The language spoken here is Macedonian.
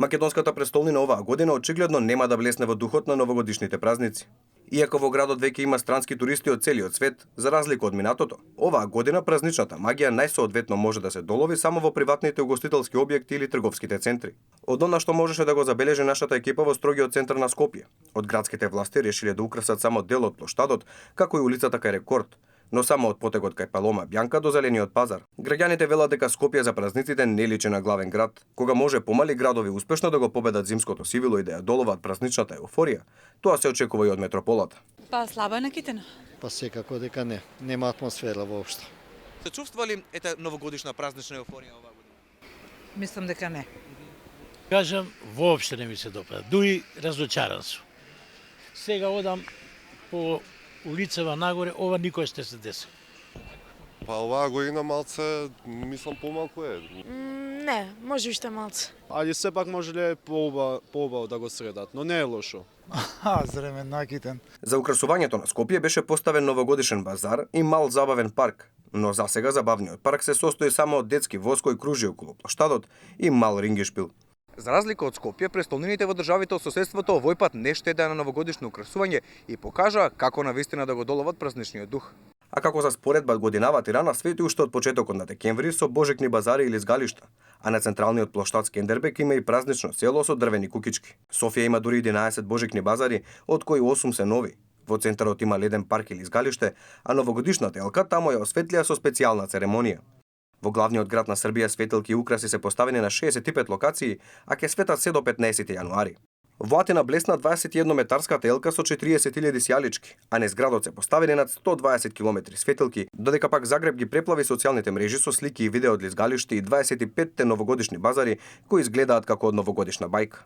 Македонската престолнина оваа година очигледно нема да блесне во духот на новогодишните празници. Иако во градот веќе има странски туристи од целиот свет, за разлика од минатото, оваа година празничната магија најсоодветно може да се долови само во приватните угостителски објекти или трговските центри. Од она што можеше да го забележи нашата екипа во строгиот центар на Скопје, од градските власти решиле да украсат само дел од плоштадот, како и улицата кај Рекорд, но само од потегот кај Палома Бјанка до Зелениот пазар. Граѓаните велат дека Скопје за празниците не личи на главен град. Кога може помали градови успешно да го победат зимското сивило и да ја доловат празничната еуфорија, тоа се очекува и од метрополата. Па слаба е на Китена. Па секако дека не. Нема атмосфера воопшто. Се чувствували новогодишна празнична еуфорија оваа година? Мислам дека не. Кажам, воопшто не ми се допада. Дуи разочаран сум. Сега одам по улицава нагоре, ова никој ще се деси. Па оваа година малце, мислам помалку е. Не, може уште малце. Али сепак можеле поубаво да го средат, но не е лошо. Зремен накитен. За украсувањето на Скопје беше поставен новогодишен базар и мал забавен парк, но засега забавниот парк се состои само од детски воз кој кружи околу плоштадот и мал рингишпил. За разлика од Скопје, престолнините во државите од соседството овој пат не штедеа на новогодишно украсување и покажаа како навистина да го доловат празничниот дух. А како за споредба годинава Тирана свети уште од почетокот на декември со божикни базари или згалишта, а на централниот плоштад Скендербек има и празнично село со дрвени кукички. Софија има дури 11 божикни базари, од кои 8 се нови. Во центарот има леден парк или згалиште, а новогодишната елка тамо ја осветлија со специјална церемонија. Во главниот град на Србија светилки и украси се поставени на 65 локации, а ќе светат се до 15 јануари. Во Атина блесна 21 метарската елка со 40.000 сјалички, а низ градот се поставени над 120 км светилки, додека пак Загреб ги преплави социјалните мрежи со слики и видео од лизгалишти и 25 новогодишни базари кои изгледаат како од новогодишна бајка.